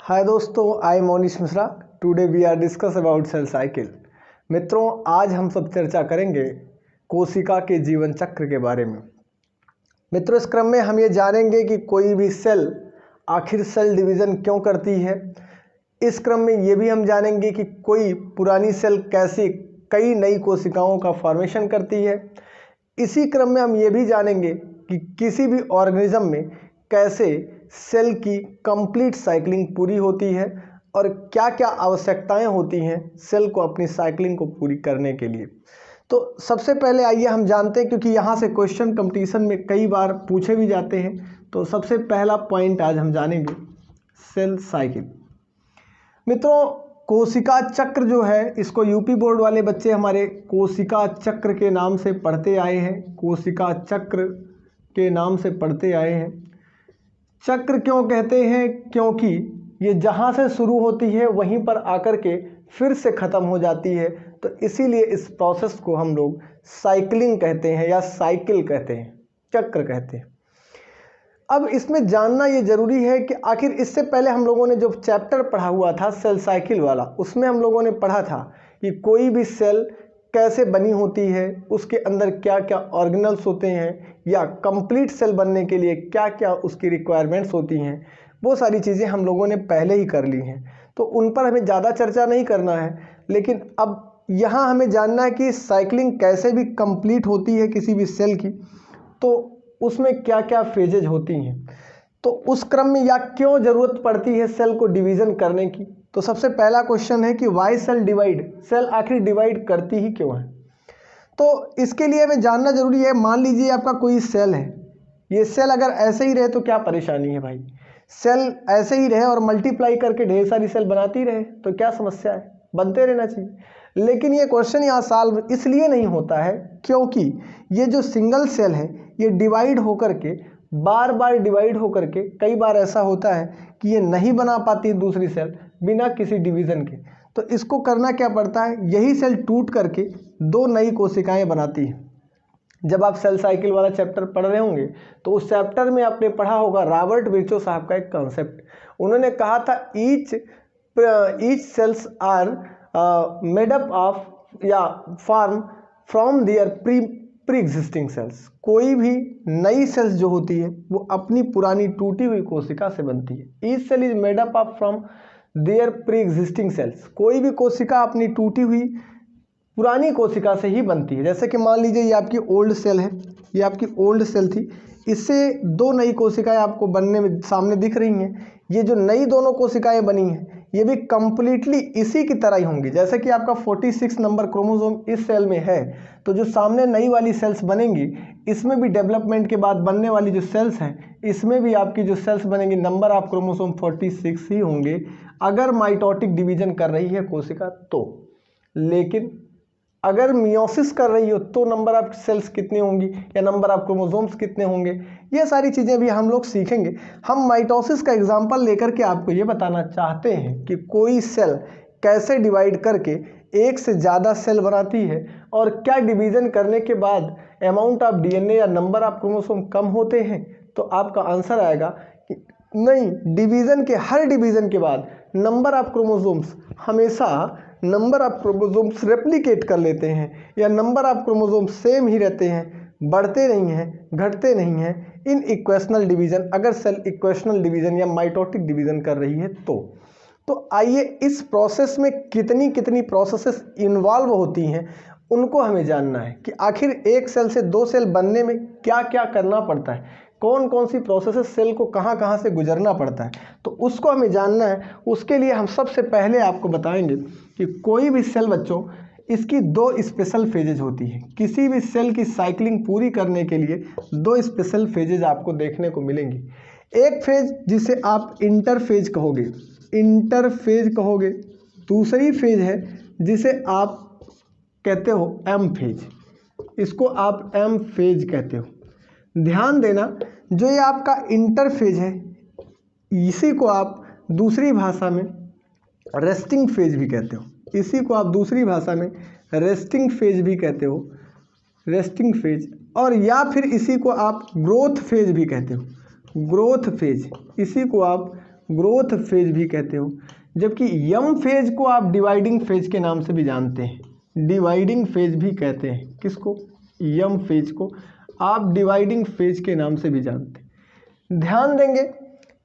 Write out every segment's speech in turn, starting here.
हाय दोस्तों, I am Monish Mishra. Today we are discuss about cell cycle. मित्रों, आज हम सब चर्चा करेंगे कोशिका के जीवन चक्र के बारे में। मित्रों, इस क्रम में हम ये जानेंगे कि कोई भी सेल आखिर सेल डिवीज़न क्यों करती है। इस क्रम में ये भी हम जानेंगे कि कोई पुरानी सेल कैसे कई नई कोशिकाओं का फॉर्मेशन करती है। इसी क्रम में हम ये भी जानेंगे कि किसी भी ऑर्गेनिज्म में कैसे सेल की कंप्लीट साइकिलिंग पूरी होती है और क्या क्या आवश्यकताएं होती हैं सेल को अपनी साइकिलिंग को पूरी करने के लिए। तो सबसे पहले आइए हम जानते हैं, क्योंकि यहाँ से क्वेश्चन कंपटीशन में कई बार पूछे भी जाते हैं। तो सबसे पहला पॉइंट आज हम जानेंगे सेल साइकिल। मित्रों, कोशिका चक्र जो है, इसको यूपी बोर्ड वाले बच्चे हमारे कोशिका चक्र के नाम से पढ़ते आए हैं। कोशिका चक्र के नाम से पढ़ते आए हैं। चक्र क्यों कहते हैं? क्योंकि ये जहाँ से शुरू होती है वहीं पर आकर के फिर से ख़त्म हो जाती है। तो इसीलिए इस प्रोसेस को हम लोग साइकिलिंग कहते हैं या साइकिल कहते हैं, चक्र कहते हैं। अब इसमें जानना ये ज़रूरी है कि आखिर इससे पहले हम लोगों ने जो चैप्टर पढ़ा हुआ था सेल साइकिल वाला, उसमें हम लोगों ने पढ़ा था कि कोई भी सेल कैसे बनी होती है, उसके अंदर क्या क्या ऑर्गेनल्स होते हैं, या कंप्लीट सेल बनने के लिए क्या क्या उसकी रिक्वायरमेंट्स होती हैं। वो सारी चीज़ें हम लोगों ने पहले ही कर ली हैं, तो उन पर हमें ज़्यादा चर्चा नहीं करना है। लेकिन अब यहाँ हमें जानना है कि साइकिलिंग कैसे भी कंप्लीट होती है किसी भी सेल की, तो उसमें क्या क्या फेजेज होती हैं, तो उस क्रम में या क्यों ज़रूरत पड़ती है सेल को डिवीज़न करने की। तो सबसे पहला क्वेश्चन है कि वाई सेल डिवाइड, सेल आखिर डिवाइड करती ही क्यों है। तो इसके लिए हमें जानना जरूरी है। मान लीजिए आपका कोई सेल है, ये सेल अगर ऐसे ही रहे तो क्या परेशानी है भाई। सेल ऐसे ही रहे और मल्टीप्लाई करके ढेर सारी सेल बनाती रहे तो क्या समस्या है, बनते रहना चाहिए। लेकिन ये क्वेश्चन यहाँ सॉल्व इसलिए नहीं होता है क्योंकि ये जो सिंगल सेल है ये डिवाइड होकर के बार बार डिवाइड होकर के कई बार ऐसा होता है कि ये नहीं बना पाती दूसरी सेल बिना किसी डिवीज़न के। तो इसको करना क्या पड़ता है, यही सेल टूट करके दो नई कोशिकाएं बनाती हैं। जब आप सेल साइकिल वाला चैप्टर पढ़ रहे होंगे तो उस चैप्टर में आपने पढ़ा होगा रॉबर्ट विर्चो साहब का एक कॉन्सेप्ट। उन्होंने कहा था each cells are made up of या form from their pre existing cells. कोई भी नई सेल्स जो होती है वो अपनी पुरानी टूटी हुई कोशिका से बनती है। Each cell is made up of from their pre existing cells. कोई भी कोशिका अपनी टूटी हुई पुरानी कोशिका से ही बनती है। जैसे कि मान लीजिए ये आपकी ओल्ड सेल है, ये आपकी ओल्ड सेल थी, इससे दो नई कोशिकाएं आपको बनने में सामने दिख रही हैं। ये जो नई दोनों कोशिकाएं बनी हैं ये भी कंप्लीटली इसी की तरह ही होंगी। जैसे कि आपका 46 नंबर क्रोमोसोम इस सेल में है, तो जो सामने नई वाली सेल्स बनेंगी इसमें भी डेवलपमेंट के बाद बनने वाली जो सेल्स हैं इसमें भी आपकी जो सेल्स बनेंगी नंबर ऑफ क्रोमोसोम 46 ही होंगे अगर माइटोटिक डिवीजन कर रही है कोशिका तो। लेकिन अगर मियोसिस कर रही हो तो नंबर ऑफ सेल्स कितनी होंगी या नंबर ऑफ क्रोमोसोम्स कितने होंगे, ये सारी चीज़ें भी हम लोग सीखेंगे। हम माइटोसिस का एग्जांपल लेकर के आपको ये बताना चाहते हैं कि कोई सेल कैसे डिवाइड करके एक से ज़्यादा सेल बनाती है और क्या डिवीज़न करने के बाद अमाउंट ऑफ डीएनए या नंबर ऑफ क्रोमोसोम कम होते हैं। तो आपका आंसर आएगा कि नहीं, डिवीज़न के हर डिवीज़न के बाद नंबर ऑफ क्रोमोसोम्स हमेशा नंबर ऑफ क्रोमोसोम्स रेप्लिकेट कर लेते हैं या नंबर ऑफ क्रोमोसोम्स सेम ही रहते हैं, बढ़ते नहीं हैं, घटते नहीं हैं इन इक्वेशनल डिवीज़न। अगर सेल इक्वेशनल डिवीज़न या माइटोटिक डिवीज़न कर रही है तो आइए इस प्रोसेस में कितनी कितनी प्रोसेसेस इन्वॉल्व होती हैं उनको हमें जानना है कि आखिर एक सेल से दो सेल बनने में क्या क्या करना पड़ता है, कौन कौन सी प्रोसेसेस सेल को कहाँ कहाँ से गुजरना पड़ता है, तो उसको हमें जानना है। उसके लिए हम सबसे पहले आपको बताएंगे कि कोई भी सेल बच्चों, इसकी दो स्पेशल फेजेज होती हैं। किसी भी सेल की साइकिलिंग पूरी करने के लिए दो स्पेशल फेजेज आपको देखने को मिलेंगी। एक फेज जिसे आप इंटरफेज कहोगे, दूसरी फेज है जिसे आप कहते हो एम फेज, इसको आप एम फेज कहते हो। ध्यान देना, जो ये आपका इंटरफेज है इसी को आप दूसरी भाषा में रेस्टिंग फेज भी कहते हो, इसी को आप दूसरी भाषा में रेस्टिंग फेज भी कहते हो, रेस्टिंग फेज, और या फिर इसी को आप ग्रोथ फेज भी कहते हो, ग्रोथ फेज, इसी को आप ग्रोथ फेज भी कहते हो, जबकि यम फेज को आप डिवाइडिंग फेज के नाम से भी जानते हैं। डिवाइडिंग फेज भी कहते हैं किसको? यम फेज को आप डिवाइडिंग फेज के नाम से भी जानते हैं। ध्यान देंगे,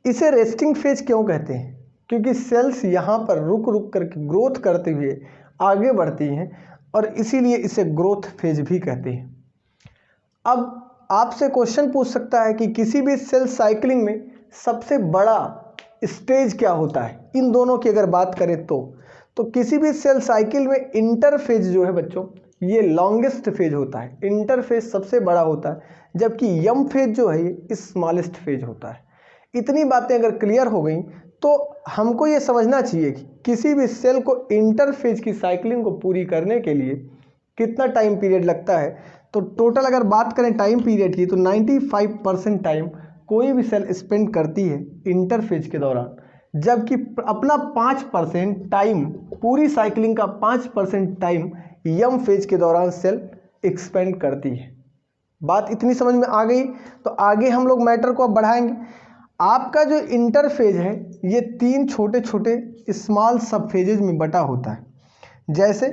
इसे रेस्टिंग फेज क्यों कहते हैं? क्योंकि सेल्स यहाँ पर रुक रुक करके ग्रोथ करते हुए आगे बढ़ती हैं और इसीलिए इसे ग्रोथ फेज भी कहते हैं। अब आपसे क्वेश्चन पूछ सकता है कि किसी भी सेल साइकिलिंग में सबसे बड़ा स्टेज क्या होता है? इन दोनों की अगर बात करें तो किसी भी सेल साइकिल में इंटरफेज जो है बच्चों, ये लॉन्गेस्ट फेज होता है। इंटरफेज सबसे बड़ा होता है, जबकि यम फेज जो है ये स्मॉलेस्ट फेज होता है। इतनी बातें अगर क्लियर हो गई तो हमको ये समझना चाहिए कि किसी भी सेल को इंटरफेज की साइकिलिंग को पूरी करने के लिए कितना टाइम पीरियड लगता है। तो टोटल अगर बात करें टाइम पीरियड की तो 95% टाइम कोई भी सेल स्पेंड करती है इंटरफेज के दौरान, जबकि अपना 5% टाइम, पूरी साइकिलिंग का 5% टाइम यम फेज के दौरान सेल एक्सपेंड करती है। बात इतनी समझ में आ गई तो आगे हम लोग मैटर को अब बढ़ाएंगे। आपका जो इंटरफेज है ये 3 छोटे छोटे स्मॉल सब फेजेज में बटा होता है। जैसे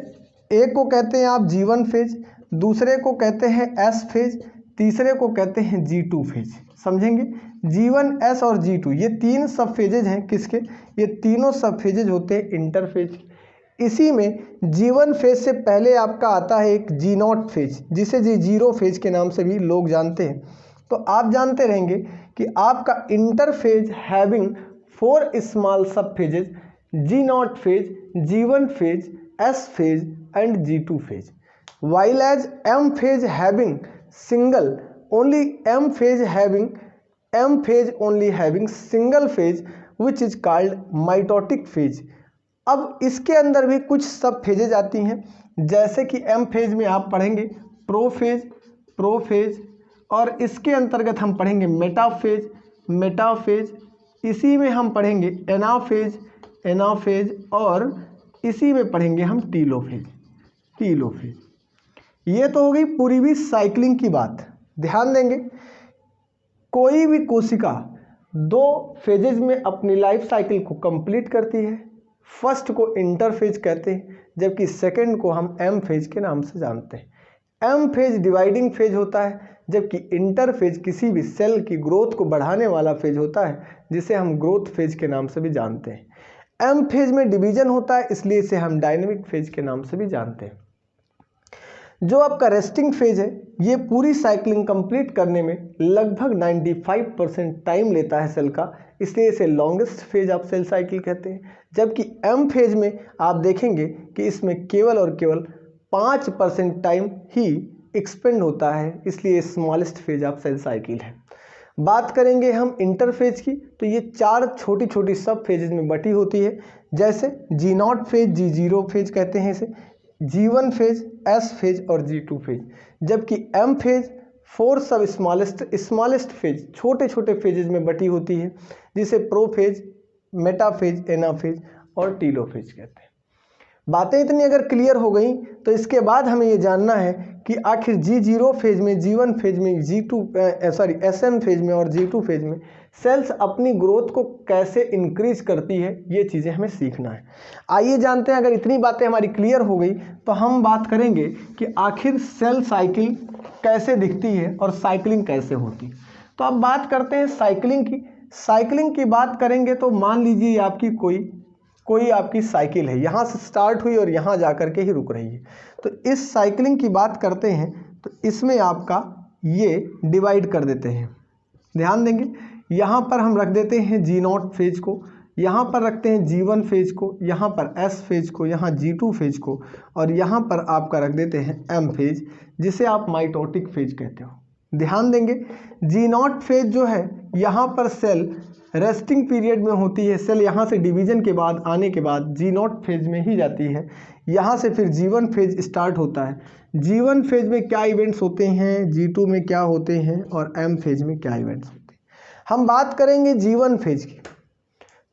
एक को कहते हैं आप G1 फेज, दूसरे को कहते हैं S फेज, तीसरे को कहते हैं G2 फेज। समझेंगे, G1, S और G2 ये 3 सब फेजेज हैं किसके? ये तीनों सब फेजेज होते हैं इंटरफेज। इसी में G1 फेज से पहले आपका आता है एक G0 फेज, जिसे G0 फेज के नाम से भी लोग जानते हैं। तो आप जानते रहेंगे कि आपका इंटरफेज हैविंग 4 स्मॉल सब phases, G0 phase, G1 phase, S phase and G2 phase, while as M phase having single only M phase only having single phase which is called mitotic phase। अब इसके अंदर भी कुछ सब phases आती हैं, जैसे कि M फेज में आप पढ़ेंगे प्रोफेज, और इसके अंतर्गत हम पढ़ेंगे मेटाफेज, इसी में हम पढ़ेंगे एनाफेज और इसी में पढ़ेंगे हम टीलोफेज। ये तो हो गई पूरी भी साइकिलिंग की बात। ध्यान देंगे, कोई भी कोशिका 2 फेजेज में अपनी लाइफ साइकिल को कंप्लीट करती है। फर्स्ट को इंटरफेज कहते हैं, जबकि सेकंड को हम एम फेज के नाम से जानते हैं। एम फेज डिवाइडिंग फेज होता है, जबकि इंटरफेज किसी भी सेल की ग्रोथ को बढ़ाने वाला फेज होता है, जिसे हम ग्रोथ फेज के नाम से भी जानते हैं। एम फेज में डिवीजन होता है, इसलिए इसे हम डायनेमिक फेज के नाम से भी जानते हैं। जो आपका रेस्टिंग फेज है ये पूरी साइकिलिंग कंप्लीट करने में लगभग 95% टाइम लेता है सेल का, इसलिए इसे लॉन्गेस्ट फेज आप सेल साइकिल कहते हैं। जबकि एम फेज में आप देखेंगे कि इसमें केवल और केवल 5% टाइम ही एक्सपेंड होता है, इसलिए smallest phase of cell cycle है। बात करेंगे हम इंटरफेज की तो ये 4 छोटी छोटी सब फेजेज में बटी होती है, जैसे G0 फेज, G0 फेज कहते हैं इसे, G1 फेज, S फेज और G2 फेज। जबकि M फेज 4 सब स्मॉलेस्ट फेज, छोटे छोटे फेजेज में बटी होती है, जिसे प्रोफेज, मेटाफेज, एनाफेज और टीलोफेज कहते हैं। बातें इतनी अगर क्लियर हो गई तो इसके बाद हमें ये जानना है कि आखिर G0 फेज में, G1 फेज में, SM फेज में और G2 फेज में सेल्स अपनी ग्रोथ को कैसे इंक्रीज करती है, ये चीज़ें हमें सीखना है। आइए जानते हैं। अगर इतनी बातें हमारी क्लियर हो गई तो हम बात करेंगे कि आखिर सेल साइकिल कैसे दिखती है और साइकिलिंग कैसे होती है। तो अब बात करते हैं साइकिलिंग की। साइकिलिंग की बात करेंगे तो मान लीजिए आपकी कोई आपकी साइकिल है, यहाँ से स्टार्ट हुई और यहाँ जा कर के ही रुक रही है। तो इस साइकिलिंग की बात करते हैं तो इसमें आपका ये डिवाइड कर देते हैं। ध्यान देंगे, यहाँ पर हम रख देते हैं G0 फेज को, यहाँ पर रखते हैं G1 फेज को, यहाँ पर S फेज को, यहाँ G2 फेज को, और यहाँ पर आपका रख देते हैं M फेज, जिसे आप माइटोटिक फेज कहते हो। ध्यान देंगे, G0 फेज जो है यहाँ पर सेल रेस्टिंग पीरियड में होती है। सेल यहाँ से डिवीजन के बाद आने के बाद G0 फेज में ही जाती है। यहाँ से फिर G1 फेज स्टार्ट होता है। G1 फेज में क्या इवेंट्स होते हैं, G2 में क्या होते हैं और M फेज में क्या इवेंट्स होते हैं। हम बात करेंगे G1 फेज की।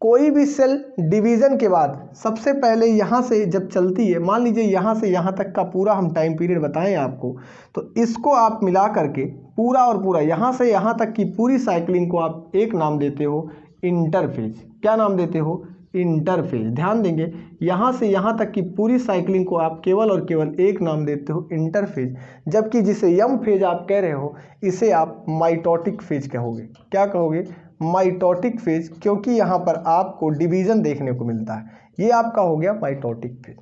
कोई भी सेल डिवीज़न के बाद सबसे पहले यहाँ से जब चलती है, मान लीजिए यहाँ से यहाँ तक का पूरा हम टाइम पीरियड बताएं आपको, तो इसको आप मिला करके पूरा और पूरा यहाँ से यहाँ तक की पूरी साइकिलिंग को आप एक नाम देते हो, इंटरफेज। क्या नाम देते हो? इंटरफेज। ध्यान देंगे, यहाँ से यहाँ तक की पूरी साइकिलिंग को आप केवल और केवल एक नाम देते हो, इंटरफेज। जबकि जिसे यम फेज आप कह रहे हो, इसे आप माइटोटिक फेज कहोगे। क्या कहोगे? माइटोटिक फेज, क्योंकि यहाँ पर आपको डिवीजन देखने को मिलता है। ये आपका हो गया माइटोटिक फेज।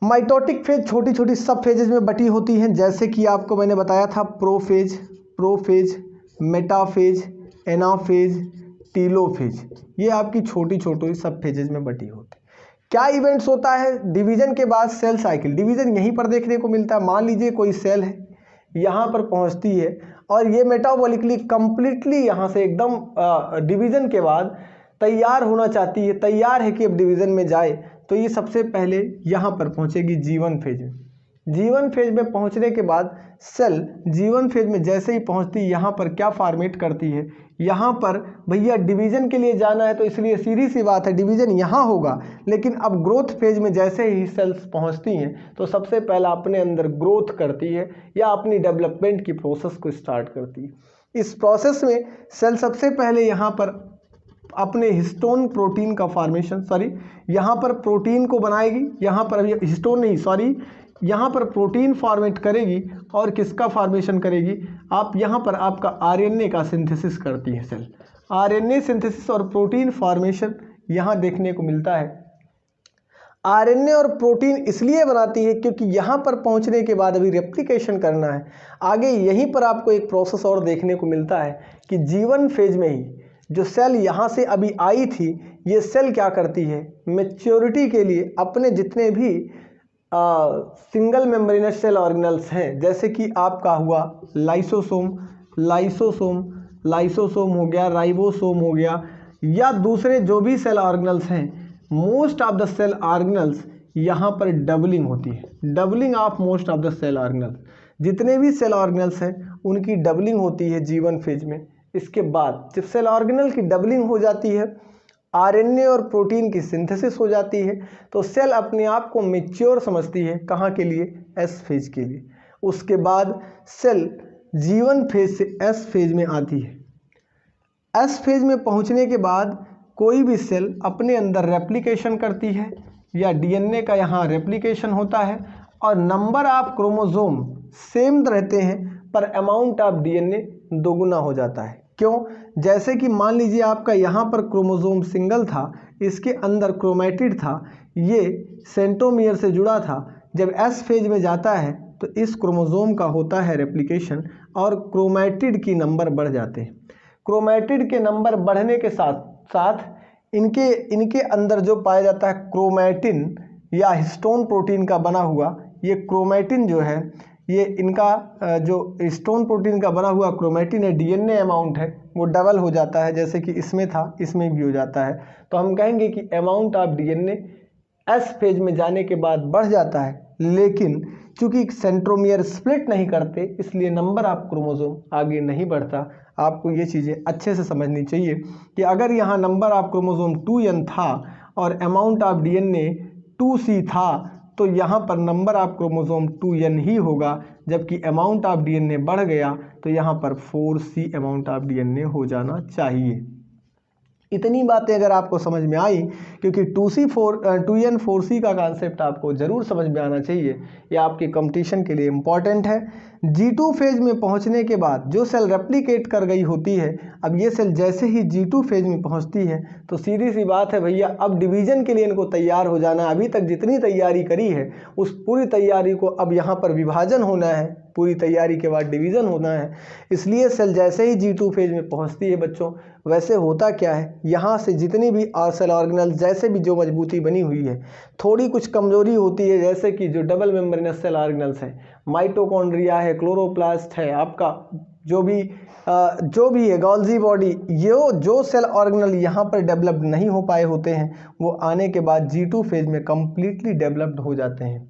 माइटोटिक फेज छोटी छोटी सब फेजेज में बटी होती हैं, जैसे कि आपको मैंने बताया था प्रोफेज, मेटाफेज, एनाफेज, टीलोफेज। ये आपकी छोटी छोटी सब फेजेज में बटी होती है। क्या इवेंट्स होता है डिवीजन के बाद? Cell cycle. डिवीजन यहीं पर देखने को मिलता है। मान लीजिए कोई सेल है, यहाँ पर पहुँचती है और ये मेटाबॉलिकली कंप्लीटली यहाँ से एकदम डिवीजन के बाद तैयार होना चाहती है, तैयार है कि अब डिवीजन में जाए, तो ये सबसे पहले यहाँ पर पहुँचेगी जीवन फेज में। जीवन फेज में पहुँचने के बाद सेल जीवन फेज में जैसे ही पहुँचती है, यहाँ पर क्या फॉर्मेट करती है? यहाँ पर भैया डिवीजन के लिए जाना है, तो इसलिए सीधी सी बात है डिवीजन यहाँ होगा। लेकिन अब ग्रोथ फेज में जैसे ही सेल्स पहुँचती हैं, तो सबसे पहला अपने अंदर ग्रोथ करती है या अपनी डेवलपमेंट की प्रोसेस को स्टार्ट करती है। इस प्रोसेस में सेल सबसे पहले यहाँ पर अपने हिस्टोन प्रोटीन का फॉर्मेशन, यहाँ पर प्रोटीन को बनाएगी, यहाँ पर अभी हिस्टोन नहीं, यहाँ पर प्रोटीन फॉर्मेट करेगी और किसका फॉर्मेशन करेगी? आप यहाँ पर आपका आरएनए का सिंथेसिस करती है सेल। आरएनए सिंथेसिस और प्रोटीन फॉर्मेशन यहाँ देखने को मिलता है। आरएनए और प्रोटीन इसलिए बनाती है क्योंकि यहाँ पर पहुँचने के बाद अभी रेप्लिकेशन करना है आगे। यहीं पर आपको एक प्रोसेस और देखने को मिलता है कि जीवन फेज में ही जो सेल यहाँ से अभी आई थी, ये सेल क्या करती है? मैच्योरिटी के लिए अपने जितने भी सिंगल मेम्ब्रेनस सेल ऑर्गेनल्स हैं, जैसे कि आपका हुआ लाइसोसोम हो गया, राइबोसोम हो गया, या दूसरे जो भी सेल ऑर्गेनल्स हैं, most of the cell organelles यहाँ पर डबलिंग होती है। Doubling of most of the cell organelles, जितने भी सेल ऑर्गेनल्स हैं उनकी डबलिंग होती है जीवन फेज में। इसके बाद जब सेल ऑर्गेनल की डबलिंग हो जाती है, आरएनए और प्रोटीन की सिंथेसिस हो जाती है, तो सेल अपने आप को मैच्योर समझती है। कहाँ के लिए? एस फेज के लिए। उसके बाद सेल जीवन फेज से एस फेज में आती है। एस फेज में पहुँचने के बाद कोई भी सेल अपने अंदर रेप्लिकेशन करती है, या डीएनए का यहाँ रेप्लिकेशन होता है, और नंबर ऑफ क्रोमोसोम सेम रहते हैं, पर अमाउंट ऑफ डीएनए दोगुना हो जाता है। क्यों? जैसे कि मान लीजिए आपका यहाँ पर क्रोमोसोम सिंगल था, इसके अंदर क्रोमैटिड था, ये सेंट्रोमियर से जुड़ा था। जब एस फेज में जाता है तो इस क्रोमोसोम का होता है रेप्लिकेशन और क्रोमैटिड की नंबर बढ़ जाते हैं। क्रोमैटिड के नंबर बढ़ने के साथ साथ इनके अंदर जो पाया जाता है क्रोमैटिन या हिस्टोन प्रोटीन का बना हुआ, ये क्रोमैटिन जो है, ये इनका जो हिस्टोन प्रोटीन का बना हुआ क्रोमैटिन है, डीएनए अमाउंट है वो डबल हो जाता है। जैसे कि इसमें था, इसमें भी हो जाता है। तो हम कहेंगे कि amount of DNA S phase में जाने के बाद बढ़ जाता है, लेकिन चूंकि सेंट्रोमियर स्प्लिट नहीं करते, इसलिए नंबर ऑफ क्रोमोसोम आगे नहीं बढ़ता। आपको ये चीज़ें अच्छे से समझनी चाहिए कि अगर यहाँ नंबर ऑफ क्रोमोसोम 2n था और अमाउंट ऑफ डीएनए 2c था, तो यहाँ पर नंबर ऑफ क्रोमोसोम 2n ही होगा, जबकि अमाउंट ऑफ डीएनए बढ़ गया तो यहाँ पर 4c अमाउंट ऑफ डीएनए हो जाना चाहिए। इतनी बातें अगर आपको समझ में आई, क्योंकि 2n 4c का कॉन्सेप्ट आपको ज़रूर समझ में आना चाहिए, ये आपके कंपटीशन के लिए इम्पॉर्टेंट है। G2 फेज में पहुंचने के बाद जो सेल रेप्लिकेट कर गई होती है, अब ये सेल जैसे ही G2 फेज में पहुंचती है तो सीधी सी बात है भैया, अब डिवीज़न के लिए इनको तैयार हो जाना है। अभी तक जितनी तैयारी करी है उस पूरी तैयारी को अब यहाँ पर विभाजन होना है, पूरी तैयारी के बाद डिवीज़न होना है। इसलिए सेल जैसे ही G2 फेज में पहुँचती है बच्चों, वैसे होता क्या है, यहाँ से जितनी भी सेल ऑर्गेनल जैसे भी जो मजबूती बनी हुई है, थोड़ी कुछ कमज़ोरी होती है। जैसे कि जो डबल मेम्ब्रेनस सेल ऑर्गेनल्स हैं, माइटोकॉन्ड्रिया है, क्लोरोप्लास्ट है, आपका जो भी है गोल्जी बॉडी, ये जो सेल ऑर्गेनल यहाँ पर डेवलप्ड नहीं हो पाए होते हैं, वो आने के बाद G2 फेज में कम्प्लीटली डेवलप्ड हो जाते हैं।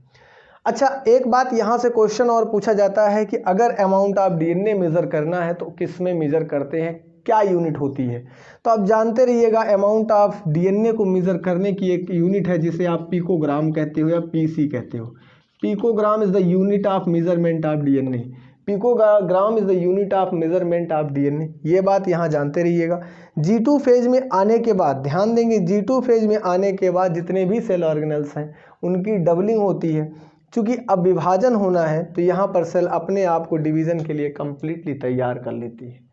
अच्छा, एक बात यहाँ से क्वेश्चन और पूछा जाता है कि अगर अमाउंट ऑफ डीएनए मेज़र करना है तो किस में मेज़र करते हैं, क्या यूनिट होती है? तो आप जानते रहिएगा, अमाउंट ऑफ डीएनए को मेज़र करने की एक यूनिट है जिसे आप पिकोग्राम कहते हो या पीसी कहते हो। Picogram is the unit of measurement of DNA. Picogram is the unit of measurement of DNA, ये बात यहाँ जानते रहिएगा। G2 फेज में आने के बाद ध्यान देंगे, G2 फेज में आने के बाद जितने भी सेल ऑर्गेनल्स हैं उनकी डबलिंग होती है। चूँकि अब विभाजन होना है तो यहाँ पर सेल अपने आप को डिवीज़न के लिए कम्प्लीटली तैयार कर लेती है।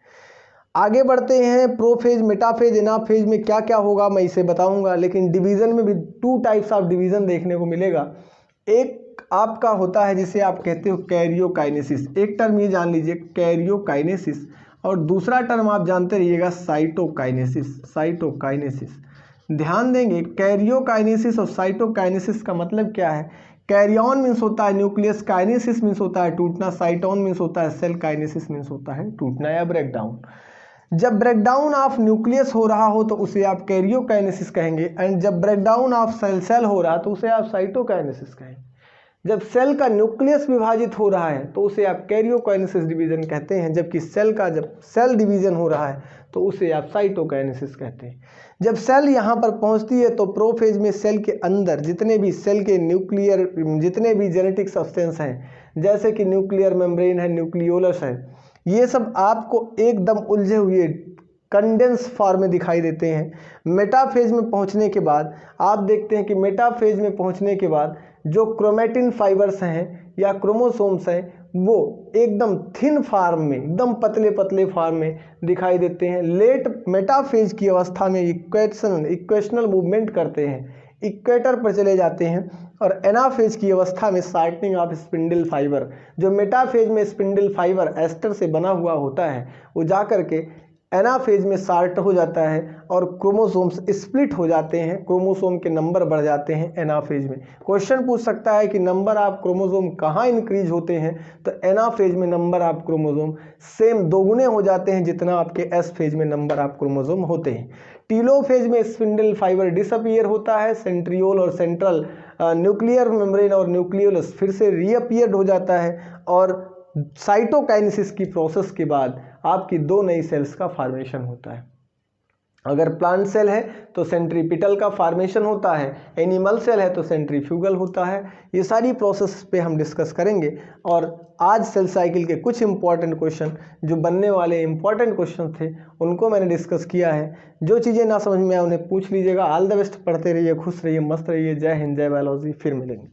आगे बढ़ते हैं, प्रोफेज, मेटाफेज, एनाफेज में क्या क्या होगा मैं इसे बताऊंगा, लेकिन डिवीज़न में भी 2 टाइप्स ऑफ डिवीज़न देखने को मिलेगा। एक आपका होता है जिसे आप कहते हो कैरियोकाइनेसिस, एक टर्म ये जान लीजिए कैरियोकाइनेसिस, और दूसरा टर्म आप जानते रहिएगा साइटोकाइनेसिस। साइटोकाइनेसिस ध्यान देंगे, कैरियोकाइनेसिस और साइटोकाइनेसिस का मतलब क्या है। कैरियन मीन्स होता है न्यूक्लियस, काइनेसिस मीन्स होता है टूटना, साइटोन मीन्स होता है सेल, काइनेसिस मीन्स होता है टूटना या ब्रेकडाउन। जब ब्रेकडाउन ऑफ न्यूक्लियस हो रहा हो तो उसे आप कैरियोकाइनेसिस कहेंगे, एंड जब ब्रेकडाउन ऑफ सेल हो रहा तो उसे आप साइटोकाइनेसिस कहेंगे। जब सेल का न्यूक्लियस विभाजित हो रहा है तो उसे आप कैरियोकाइनेसिस डिवीजन कहते हैं, जबकि जब सेल डिवीजन हो रहा है तो उसे आप साइटोकाइनेसिस कहते हैं। जब सेल यहाँ पर पहुँचती है तो प्रोफेज में सेल के अंदर जितने भी सेल के जितने भी जेनेटिक सब्सटेंस हैं, जैसे कि न्यूक्लियर मेम्ब्रेन है, न्यूक्लियोलस है, ये सब आपको एकदम उलझे हुए कंडेंस फॉर्म में दिखाई देते हैं। मेटाफेज में पहुंचने के बाद आप देखते हैं कि मेटाफेज में पहुंचने के बाद जो क्रोमेटिन फाइबर्स हैं या क्रोमोसोम्स हैं वो एकदम थिन फॉर्म में, एकदम पतले पतले फॉर्म में दिखाई देते हैं। लेट मेटाफेज की अवस्था में इक्वेशनल मूवमेंट करते हैं, इक्वेटर पर चले जाते हैं, और एनाफेज की अवस्था में शार्टनिंग ऑफ स्पिंडल फाइबर, जो मेटाफेज में स्पिंडल फाइबर एस्टर से बना हुआ होता है वो जा करके एनाफेज में शार्ट हो जाता है और क्रोमोसोम्स स्प्लिट हो जाते हैं, क्रोमोसोम के नंबर बढ़ जाते हैं एनाफेज में। क्वेश्चन पूछ सकता है कि नंबर ऑफ क्रोमोसोम कहाँ इंक्रीज होते हैं, तो एनाफेज में नंबर ऑफ क्रोमोसोम सेम दोगुने हो जाते हैं जितना आपके एस फेज में नंबर ऑफ क्रोमोसोम होते हैं। टीलोफेज में स्पिंडल फाइबर डिसअपियर होता है, सेंट्रियोल और सेंट्रल न्यूक्लियर मेम्ब्रेन और न्यूक्लियोलस फिर से रीअपियर्ड हो जाता है, और साइटोकाइनेसिस की प्रोसेस के बाद आपकी 2 नई सेल्स का फॉर्मेशन होता है। अगर प्लांट सेल है तो सेंट्रीपिटल का फॉर्मेशन होता है, एनिमल सेल है तो सेंट्रीफ्यूगल होता है। ये सारी प्रोसेस पे हम डिस्कस करेंगे, और आज सेल साइकिल के कुछ इंपॉर्टेंट क्वेश्चन जो बनने वाले इंपॉर्टेंट क्वेश्चन थे उनको मैंने डिस्कस किया है। जो चीज़ें ना समझ में आए उन्हें पूछ लीजिएगा। ऑल द बेस्ट, पढ़ते रहिए, खुश रहिए, मस्त रहिए। जय हिंद, जय बायोलॉजी, फिर मिलेंगे।